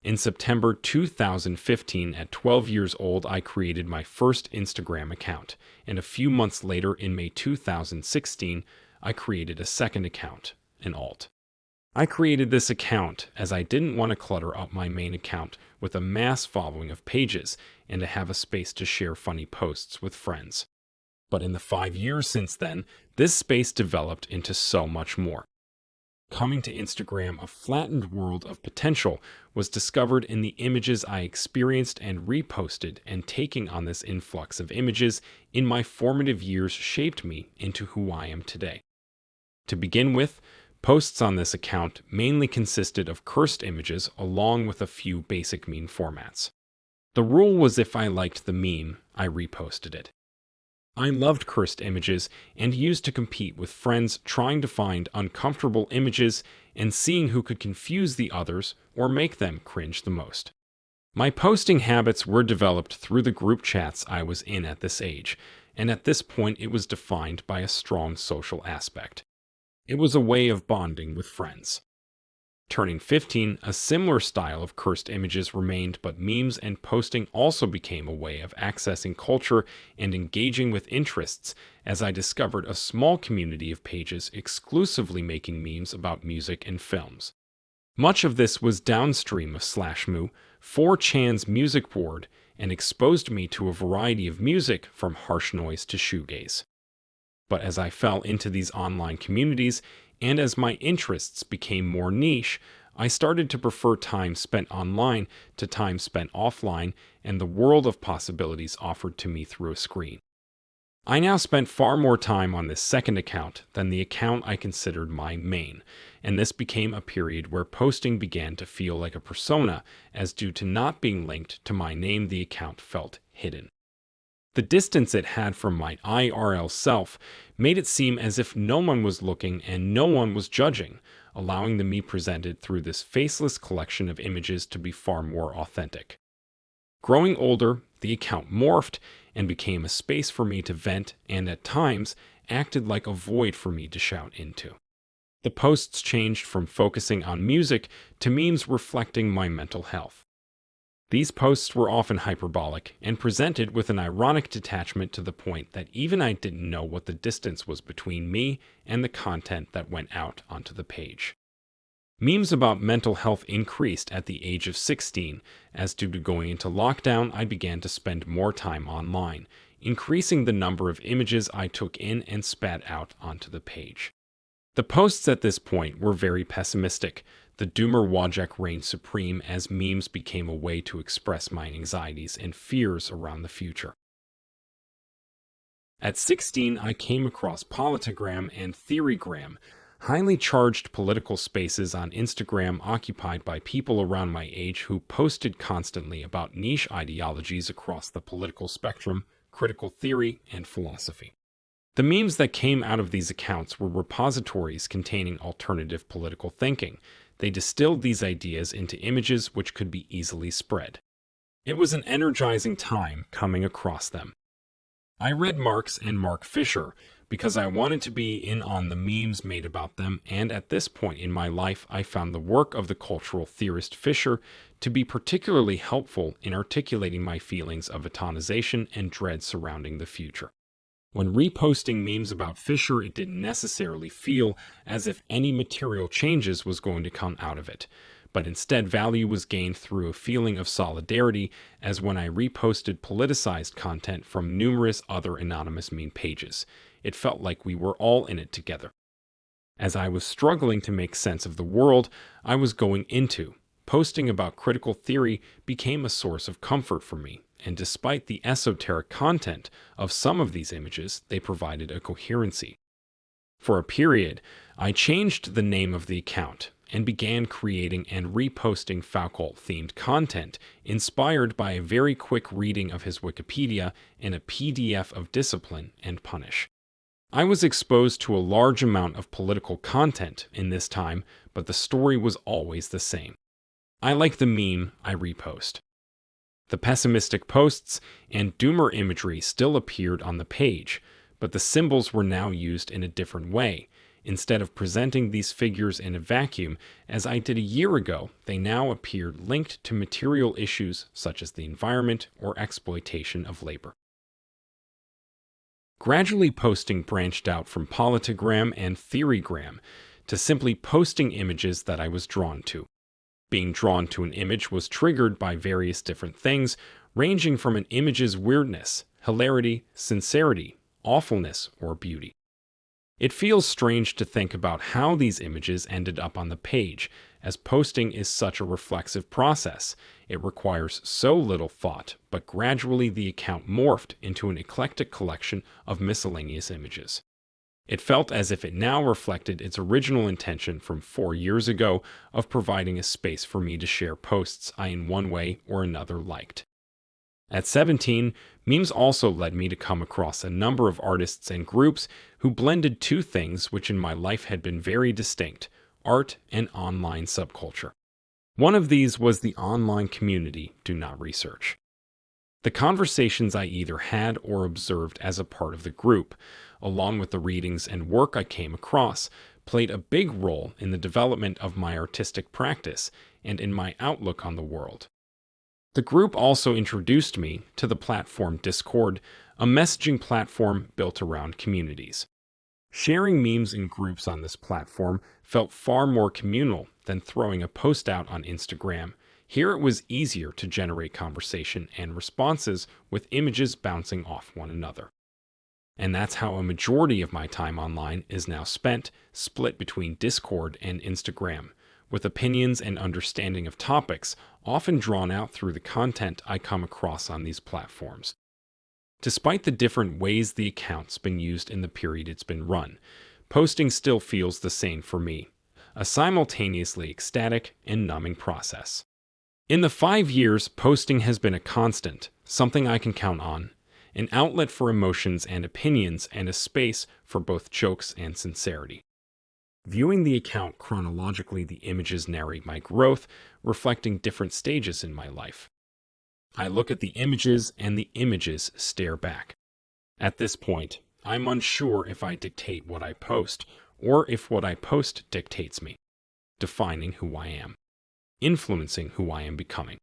In September 2015, at 12 years old, I created my first Instagram account, and a few months later, in May 2016, I created a second account, an alt. I created this account as I didn't want to clutter up my main account with a mass following of pages and to have a space to share funny posts with friends. But in the 5 years since then, this space developed into so much more. Coming to Instagram, a flattened world of potential was discovered in the images I experienced and reposted, and taking on this influx of images in my formative years shaped me into who I am today. To begin with, posts on this account mainly consisted of cursed images along with a few basic meme formats. The rule was if I liked the meme, I reposted it. I loved cursed images and used to compete with friends trying to find uncomfortable images and seeing who could confuse the others or make them cringe the most. My posting habits were developed through the group chats I was in at this age, and at this point it was defined by a strong social aspect. It was a way of bonding with friends. Turning 15, a similar style of cursed images remained, but memes and posting also became a way of accessing culture and engaging with interests, as I discovered a small community of pages exclusively making memes about music and films. Much of this was downstream of /mu, 4chan's music board, and exposed me to a variety of music from harsh noise to shoegaze. But as I fell into these online communities, and as my interests became more niche, I started to prefer time spent online to time spent offline and the world of possibilities offered to me through a screen. I now spent far more time on this second account than the account I considered my main, and this became a period where posting began to feel like a persona, as due to not being linked to my name, the account felt hidden. The distance it had from my IRL self made it seem as if no one was looking and no one was judging, allowing the me presented through this faceless collection of images to be far more authentic. Growing older, the account morphed and became a space for me to vent and at times acted like a void for me to shout into. The posts changed from focusing on music to memes reflecting my mental health. These posts were often hyperbolic and presented with an ironic detachment to the point that even I didn't know what the distance was between me and the content that went out onto the page. Memes about mental health increased at the age of 16, as due to going into lockdown, I began to spend more time online, increasing the number of images I took in and spat out onto the page. The posts at this point were very pessimistic. The doomer wajek reigned supreme as memes became a way to express my anxieties and fears around the future. At 16, I came across Politigram and Theorygram, highly charged political spaces on Instagram occupied by people around my age who posted constantly about niche ideologies across the political spectrum, critical theory, and philosophy. The memes that came out of these accounts were repositories containing alternative political thinking. They distilled these ideas into images which could be easily spread. It was an energizing time coming across them. I read Marx and Mark Fisher because I wanted to be in on the memes made about them, and at this point in my life I found the work of the cultural theorist Fisher to be particularly helpful in articulating my feelings of atomization and dread surrounding the future. When reposting memes about Fisher, it didn't necessarily feel as if any material changes was going to come out of it, but instead value was gained through a feeling of solidarity, as when I reposted politicized content from numerous other anonymous meme pages. It felt like we were all in it together. As I was struggling to make sense of the world I was going into, posting about critical theory became a source of comfort for me. And despite the esoteric content of some of these images, they provided a coherency. For a period, I changed the name of the account and began creating and reposting Foucault-themed content inspired by a very quick reading of his Wikipedia and a PDF of Discipline and Punish. I was exposed to a large amount of political content in this time, but the story was always the same. I like the meme I repost. The pessimistic posts and doomer imagery still appeared on the page, but the symbols were now used in a different way, Instead of presenting these figures in a vacuum, as I did a year ago, they now appeared linked to material issues such as the environment or exploitation of labor. Gradually, posting branched out from politigram and theorygram to simply posting images that I was drawn to. Being drawn to an image was triggered by various different things, ranging from an image's weirdness, hilarity, sincerity, awfulness, or beauty. It feels strange to think about how these images ended up on the page, as posting is such a reflexive process. It requires so little thought, but gradually the account morphed into an eclectic collection of miscellaneous images. It felt as if it now reflected its original intention from 4 years ago of providing a space for me to share posts I in one way or another liked. At 17, memes also led me to come across a number of artists and groups who blended two things which in my life had been very distinct: art and online subculture. One of these was the online community Do Not Research. The conversations I either had or observed as a part of the group, along with the readings and work I came across, played a big role in the development of my artistic practice and in my outlook on the world. The group also introduced me to the platform Discord, a messaging platform built around communities. Sharing memes in groups on this platform felt far more communal than throwing a post out on Instagram. Here it was easier to generate conversation and responses with images bouncing off one another. And that's how a majority of my time online is now spent, split between Discord and Instagram, with opinions and understanding of topics often drawn out through the content I come across on these platforms. Despite the different ways the account's been used in the period it's been run, posting still feels the same for me, a simultaneously ecstatic and numbing process. In the 5 years, posting has been a constant, something I can count on, an outlet for emotions and opinions, and a space for both jokes and sincerity. Viewing the account chronologically, the images narrate my growth, reflecting different stages in my life. I look at the images, and the images stare back. At this point, I'm unsure if I dictate what I post, or if what I post dictates me, defining who I am, influencing who I am becoming.